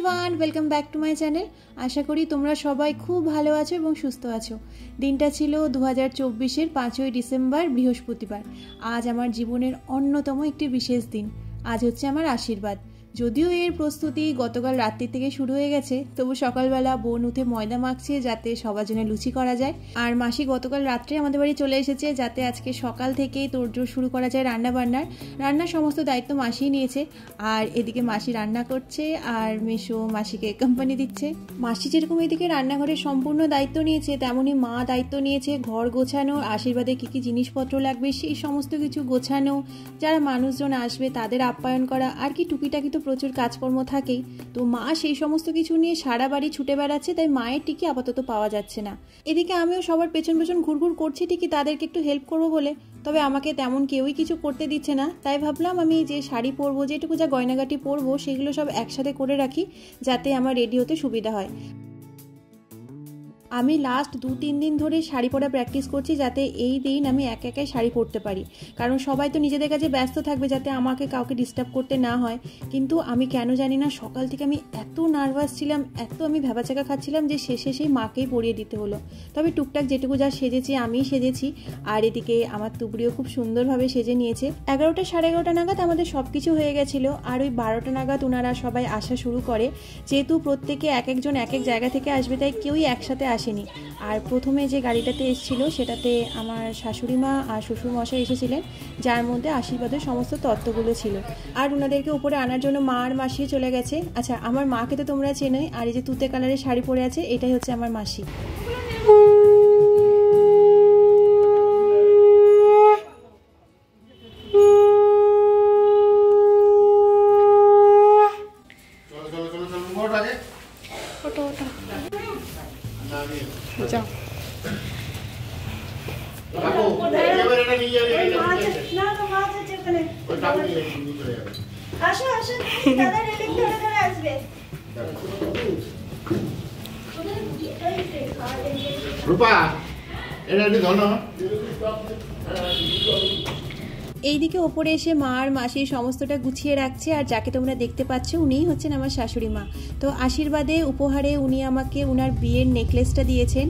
Everyone, welcome back to my channel. আশা করি তোমরা সবাই খুব ভালো আছো এবং সুস্থ আছো। দিনটা ছিল 2024-এর 5ই ডিসেম্বর, বৃহস্পতিবার। আজ আমার জীবনের অন্যতম একটি বিশেষ দিন। আজ হচ্ছে আমার আশীর্বাদ। যদিও এর প্রস্তুতি গতকাল রাত্রি থেকে শুরু হয়ে গেছে, তবু সকালবেলা বোন উঠে ময়দা মাখছে যাতে সবার জন্য লুচি করা যায়। আর মাসি গতকাল রাত্রে আমাদের বাড়ি চলে এসেছে যাতে আজকে সকাল থেকেই তোড়জোড় শুরু করা যায় রান্নার সমস্ত দায়িত্ব মাসিই নিয়েছে। আর এদিকে মাসি রান্না করছে আর মেশো মাসিকে কোম্পানি দিচ্ছে। মাসি যেরকম এদিকে রান্নাঘরের সম্পূর্ণ দায়িত্ব নিয়েছে, তেমনই মা দায়িত্ব নিয়েছে ঘর গোছানো, আশীর্বাদে কী কী জিনিসপত্র লাগবে সেই সমস্ত কিছু গোছানো, যারা মানুষজন আসবে তাদের আপ্যায়ন করা, আর কি টুকিটাকি তো প্রচুর কাজকর্ম থাকেই। তো মা সেই সমস্ত কিছু নিয়ে সারা বাড়ি ছুটে বেড়াচ্ছে, তাই মায়ের টিকি আপাতত পাওয়া যাচ্ছে না। এদিকে আমিও সবার পেছন পেছন ঘুরঘুর করছি ঠিকই তাদেরকে একটু হেল্প করবো বলে, তবে আমাকে তেমন কেউই কিছু করতে দিচ্ছে না। তাই ভাবলাম আমি যে শাড়ি পরবো, যেটুকু যা গয়নাগাটি পরবো সেগুলো সব একসাথে করে রাখি যাতে আমার রেডি হতে সুবিধা হয়। আমি লাস্ট 2-3 দিন ধরে শাড়ি পরা প্র্যাকটিস করছি যাতে এই দিন আমি একা একাই শাড়ি পরতে পারি, কারণ সবাই তো নিজেদের কাছে ব্যস্ত থাকবে যাতে আমাকে কাউকে ডিস্টার্ব করতে না হয়। কিন্তু আমি কেন জানি না সকাল থেকে আমি এত নার্ভাস ছিলাম, এত আমি ভ্যাবাচাকা খাচ্ছিলাম যে শেষে সেই মাকেই পরিয়ে দিতে হলো। তবে টুকটাক যেটুকু যা সেজেছি আমিই সেজেছি। আর এদিকে আমার তুবড়িও খুব সুন্দরভাবে সেজে নিয়েছে। 11টা সাড়ে 11টা নাগাদ আমাদের সব কিছু হয়ে গেছিলো। আর ওই 12টা নাগাদ ওনারা সবাই আসা শুরু করে। যেহেতু প্রত্যেকে এক একজন এক এক জায়গা থেকে আসবে, তাই কেউই একসাথে আসেনি। আর প্রথমে যে গাড়িটাতে এসেছিল সেটাতে আমার শাশুড়ি মা আর শ্বশুরমশাই এসেছিলেন, যার মধ্যে আশীর্বাদের সমস্ত তত্ত্বগুলো ছিল। আর ওনাদেরকে উপরে আনার জন্য মা আর মাসিও চলে গেছে। আচ্ছা, আমার মাকে তো তোমরা চেনোই, আর এই যে তুতে কালারের শাড়ি পরে আছে এটাই হচ্ছে আমার মাসি। এইদিকে ওপরে এসে মা আর মাসি সমস্তটা গুছিয়ে রাখছে। আর যাকে তোমরা দেখতে পাচ্ছ উনিই হচ্ছেন আমার শাশুড়ি মা। তো আশীর্বাদে উপহারে উনি আমাকে উনার বিয়ের নেকলেসটা দিয়েছেন,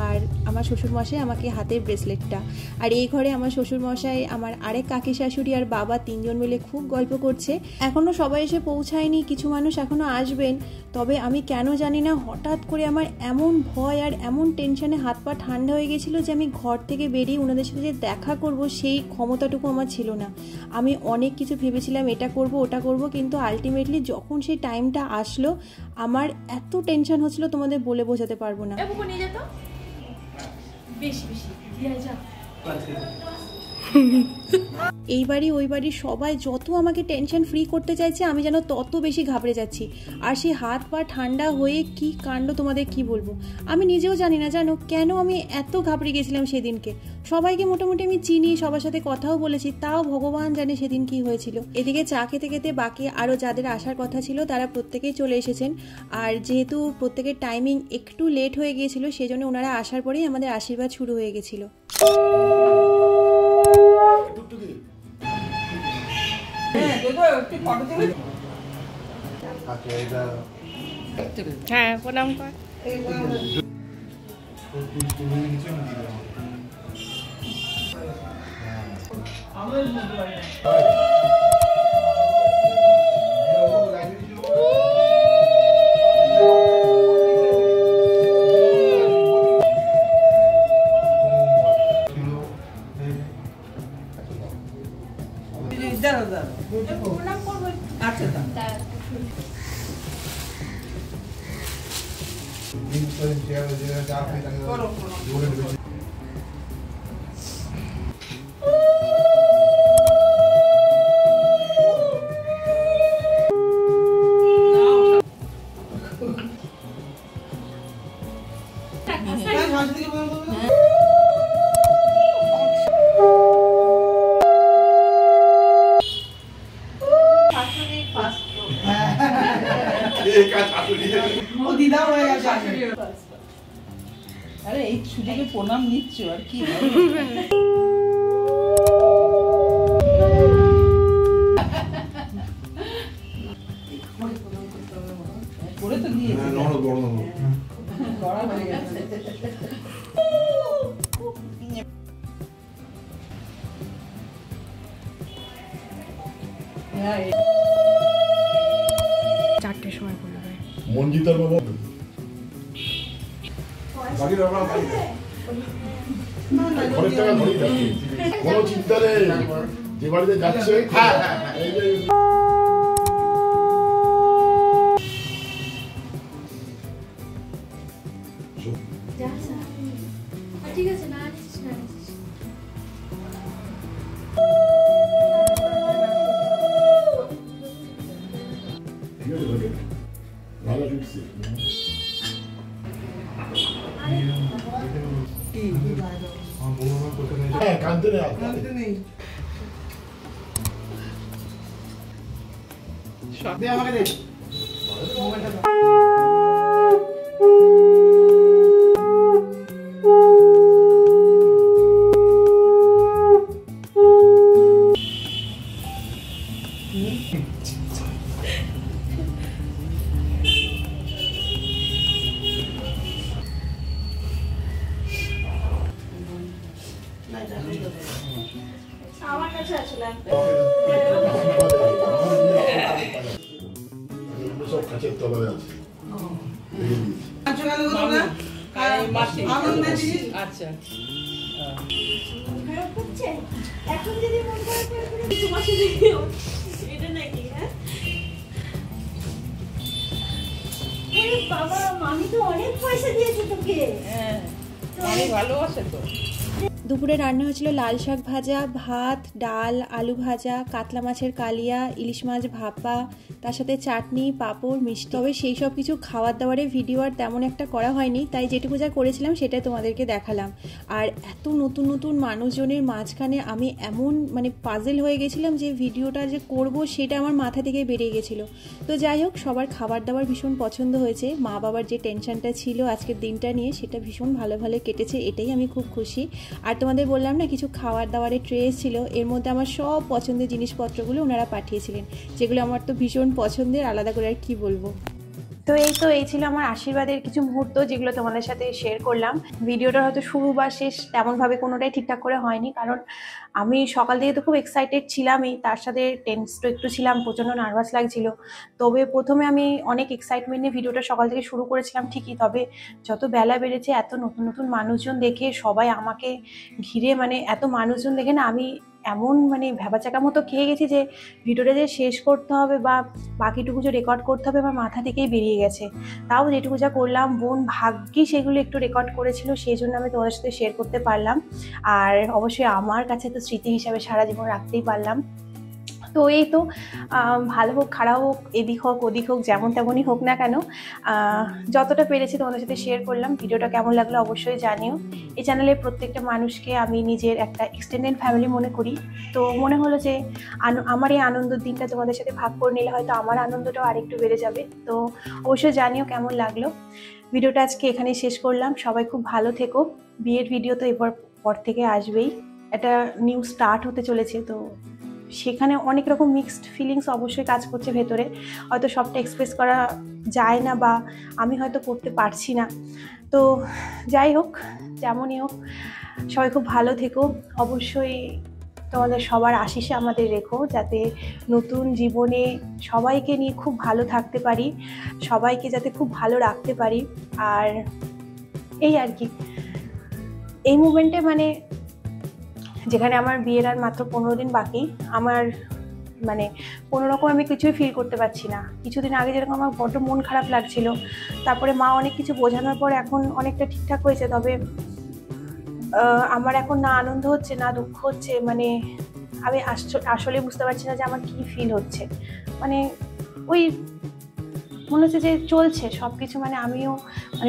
আর আমার শ্বশুরমশাই আমাকে হাতের ব্রেসলেটটা। আর এই ঘরে আমার শ্বশুরমশাই, আমার আরেক কাকি শাশুড়ি আর বাবা 3 জন মিলে খুব গল্প করছে। এখনও সবাই এসে পৌঁছায়নি, কিছু মানুষ এখনও আসবেন। তবে আমি কেন জানি না হঠাৎ করে আমার এমন ভয় আর এমন টেনশনে হাত পা ঠান্ডা হয়ে গেছিলো যে আমি ঘর থেকে বেরিয়ে ওনাদের সাথে যে দেখা করব সেই ক্ষমতাটুকু আমার ছিল না। আমি অনেক কিছু ভেবেছিলাম, এটা করব ওটা করব, কিন্তু আলটিমেটলি যখন সেই টাইমটা আসলো আমার এত টেনশন হচ্ছিল তোমাদের বলে বোঝাতে পারবো না। এই বাড়ি ওই বাড়ি সবাই যত আমাকে টেনশন ফ্রি করতে চাইছে আমি যেন তত বেশি ঘাবড়ে যাচ্ছি। আর সেই হাত পা ঠান্ডা হয়ে কি কাণ্ড তোমাদের কি বলবো, আমি নিজেও জানি না জানো কেন আমি এত ঘাবড়ে গেছিলাম সেদিনকে। সবাইকে মোটামুটি আমি চিনি, সবার সাথে কথাও বলেছি, তাও ভগবান জানে সেদিন কি হয়েছিল। এদিকে চা খেতে খেতে বাকি আরও যাদের আসার কথা ছিল তারা প্রত্যেকেই চলে এসেছেন। আর যেহেতু প্রত্যেকের টাইমিং একটু লেট হয়ে গিয়েছিল সেজন্য ওনারা আসার পরেই আমাদের আশীর্বাদ শুরু হয়ে গেছিলো। হ্যাঁ, প্রণাম কর। দিদা হয়ে গেছে। আরে এই সুযোগে প্রণাম নিচ্ছ আর কি। করে করা হয়ে গেছে। হ্যাঁ, 4টের সময় করবে মঞ্জিতার বাবা ঘরের টাকা ধরেই যাচ্ছে, কোনো চিন্তা নেই, যে বাড়িতে যাচ্ছে এই যে ঠিক আছে, না আনিস না আনিস। ঠিক আছে ভালো, ভালো ঢুকছে। হ্যাঁ, কাঁদতে নেই আর। জানতে নেই। দে আমাকে দে। মোবাইলটা দাও। আমার কাছে আসলে সব কাছের তলায় আছে। আচ্ছা, গেল তোমরা? আনন্দের জিনিস। আচ্ছা মন খারাপ করছে এখন, যদি মন খারাপ করে তোমার সাথে এটা নাকি? হ্যাঁ বাবা, মামি তো অনেক পয়সা দিয়েছে তোকে। হ্যাঁ, আমি ভালোবাসে তো। দুপুরে রান্না হয়েছিল লাল শাক ভাজা, ভাত, ডাল, আলু ভাজা, কাতলা মাছের কালিয়া, ইলিশ মাছ ভাপা, তার সাথে চাটনি, পাঁপড়, মিষ্টি। তবে সেই সব কিছু খাবার দাবারের ভিডিও আর তেমন একটা করা হয়নি, তাই যেটুকু যা করেছিলাম সেটাই তোমাদেরকে দেখালাম। আর এত নতুন নতুন মানুষজনের মাঝখানে আমি এমন পাজেল হয়ে গেছিলাম যে ভিডিওটা যে করব সেটা আমার মাথা থেকে বেরিয়ে গেছিলো। তো যাই হোক, সবার খাবার দাবার ভীষণ পছন্দ হয়েছে। মা বাবার যে টেনশনটা ছিল আজকের দিনটা নিয়ে, সেটা ভীষণ ভালো ভালো কেটেছে, এটাই আমি খুব খুশি। আর তোমাদের বললাম না, কিছু খাবার দাবারের ট্রে ছিল, এর মধ্যে আমার সব পছন্দের জিনিসপত্রগুলো ওনারা পাঠিয়েছিলেন, যেগুলো আমার তো ভীষণ পছন্দের, আলাদা করে আর কি বলবো। তো এই ছিল আমার আশীর্বাদের কিছু মুহূর্ত, যেগুলো তোমাদের সাথে শেয়ার করলাম। ভিডিওটা হয়তো শুরু বা শেষ তেমনভাবে কোনোটাই ঠিকঠাক করে হয়নি, কারণ আমি সকাল থেকে তো খুব এক্সাইটেড ছিলামই, তার সাথে টেন্সও একটু ছিলাম, প্রচণ্ড নার্ভাস লাগছিল। তবে প্রথমে আমি অনেক এক্সাইটমেন্ট নিয়ে ভিডিওটা সকাল থেকে শুরু করেছিলাম ঠিকই, তবে যত বেলা বেড়েছে, এত নতুন নতুন মানুষজন দেখে, সবাই আমাকে ঘিরে এত মানুষজন দেখে না, আমি এমন ভ্যাবাচাকা মতো খেয়ে গেছি যে ভিডিওটা যে শেষ করতে হবে বা বাকিটুকু যে রেকর্ড করতে হবে আমার মাথা থেকেই বেরিয়ে গেছে। তাও যেটুকু যা করলাম, বোন ভাগ্যি সেগুলো একটু রেকর্ড করেছিল, সেই জন্য আমি তোমাদের সাথে শেয়ার করতে পারলাম। আর অবশ্যই আমার কাছে তো স্মৃতি হিসাবে সারা জীবন রাখতেই পারলাম। তো এই তো, ভালো হোক খারাপ হোক, এদিক হোক ওদিক হোক, যেমন তেমনই হোক না কেন, যতটা পেরেছি তোমাদের সাথে শেয়ার করলাম। ভিডিওটা কেমন লাগলো অবশ্যই জানিও। এই চ্যানেলের প্রত্যেকটা মানুষকে আমি নিজের একটা এক্সটেন্ডেড ফ্যামিলি মনে করি। তো মনে হলো যে আমার এই আনন্দের দিনটা তোমাদের সাথে ভাগ করে নিলে হয়তো আমার আনন্দটাও আরেকটু বেড়ে যাবে। তো অবশ্যই জানিও কেমন লাগলো। ভিডিওটা আজকে এখানেই শেষ করলাম। সবাই খুব ভালো থেকো। বিয়ের ভিডিও তো এবার পর থেকে আসবেই, একটা নিউ স্টার্ট হতে চলেছে, তো সেখানে অনেক রকম মিক্সড ফিলিংস অবশ্যই কাজ করছে ভেতরে, হয়তো সবটা এক্সপ্রেস করা যায় না বা আমি হয়তো করতে পারছি না। তো যাই হোক, যেমনই হোক, সবাই খুব ভালো থেকো। অবশ্যই তোমাদের সবার আশিসে আমাদের রেখো, যাতে নতুন জীবনে সবাইকে নিয়ে খুব ভালো থাকতে পারি, সবাইকে যাতে খুব ভালো রাখতে পারি। আর এই আর কি, এই মুভমেন্টে যেখানে আমার বিয়ের আর মাত্র 15 দিন বাকি, আমার কোনো রকম আমি কিছুই ফিল করতে পারছি না। কিছুদিন আগে যেরকম আমার বড্ড মন খারাপ লাগছিল, তারপরে মা অনেক কিছু বোঝানোর পর এখন অনেকটা ঠিকঠাক হয়েছে। তবে আমার এখন না আনন্দ হচ্ছে না দুঃখ হচ্ছে, আমি আসলে বুঝতে পারছি না যে আমার কি ফিল হচ্ছে। ওই মনে হচ্ছে যে চলছে সব কিছু, আমিও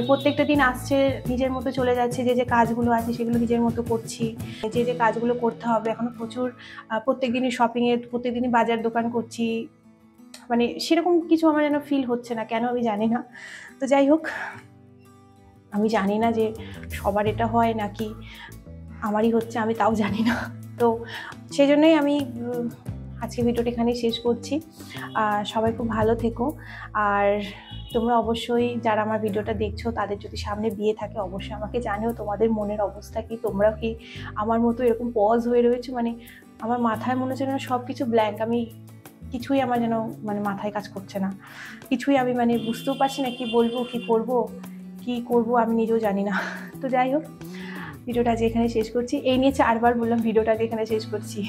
প্রত্যেকটা দিন আসছে, নিজের মতো চলে যাচ্ছে, যে কাজগুলো আছে সেগুলো নিজের মতো করছি, যে কাজগুলো করতে হবে এখনও প্রচুর, প্রত্যেক দিনই শপিংয়ে, প্রত্যেক দিনই বাজার দোকান করছি, সেরকম কিছু আমার যেন ফিল হচ্ছে না, কেন আমি জানি না। তো যাই হোক, আমি জানি না যে সবার এটা হয় নাকি আমারই হচ্ছে, আমি তাও জানি না। তো সেই জন্যই আমি আজকে ভিডিওটা এখানেই শেষ করছি। সবাই খুব ভালো থেকো। আর তোমরা অবশ্যই যারা আমার ভিডিওটা দেখছো তাদের যদি সামনে বিয়ে থাকে অবশ্যই আমাকে জানিও তোমাদের মনের অবস্থা কি, তোমরা কি আমার মতো এরকম পজ হয়ে রয়েছে, মানে আমার মাথায় মনে হচ্ছে না সব কিছু ব্ল্যাঙ্ক, আমি কিছুই আমার যেন মানে মাথায় কাজ করছে না, কিছুই আমি মানে বুঝতেও পারছি না কি বলবো কি করব আমি নিজেও জানি না। তো যাই হোক, ভিডিওটা আজ এখানে শেষ করছি। এই নিয়ে 4 বার বললাম ভিডিওটা আজ এখানে শেষ করছি,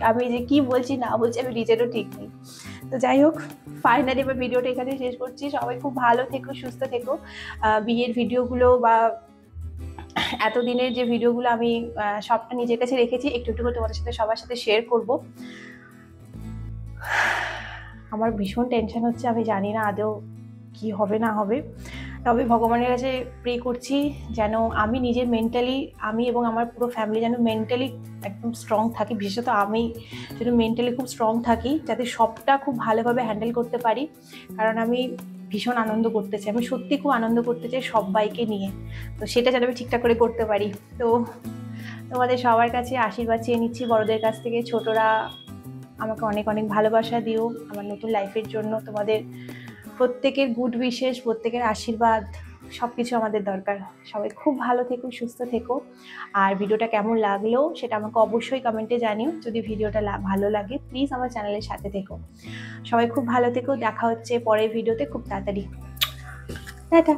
আমি যে কি বলছি না বলছি আমি নিজেরও ঠিক নেই। তো যাই হোক, ফাইনালি এবার ভিডিওটা এখানে শেষ করছি। সবাই খুব ভালো থেকো, সুস্থ থেকো। বিয়ের ভিডিওগুলো বা এতদিনের যে ভিডিওগুলো আমি সবটা নিজের কাছে রেখেছি, একটু একটু করে তোমাদের সাথে সবার সাথে শেয়ার করব। আমার ভীষণ টেনশন হচ্ছে, আমি জানি না আদৌ কি হবে না হবে, তবে ভগবানের কাছে প্রে করছি যেন আমি নিজের মেন্টালি, আমি এবং আমার পুরো ফ্যামিলি যেন মেন্টালি একদম স্ট্রং থাকি, বিশেষত আমি যেন মেন্টালি খুব স্ট্রং থাকি, যাতে সবটা খুব ভালোভাবে হ্যান্ডেল করতে পারি। কারণ আমি ভীষণ আনন্দ করতে চাই, আমি সত্যি খুব আনন্দ করতে চাই সবাইকে নিয়ে, তো সেটা যেন আমি ঠিকঠাক করে করতে পারি। তো তোমাদের সবার কাছে আশীর্বাদ চেয়ে নিচ্ছি, বড়দের কাছ থেকে। ছোটরা আমাকে অনেক অনেক ভালোবাসা দিও আমার নতুন লাইফের জন্য। তোমাদের প্রত্যেকের গুড উইশেস, প্রত্যেকের আশীর্বাদ, সব কিছু আমাদের দরকার। সবাই খুব ভালো থেকো, সুস্থ থেকো। আর ভিডিওটা কেমন লাগলো সেটা আমাকে অবশ্যই কমেন্টে জানিও। যদি ভিডিওটা ভালো লাগে প্লিজ আমার চ্যানেলের সাথে থেকো। সবাই খুব ভালো থেকো, দেখা হচ্ছে পরের ভিডিওতে খুব তাড়াতাড়ি। টাটা।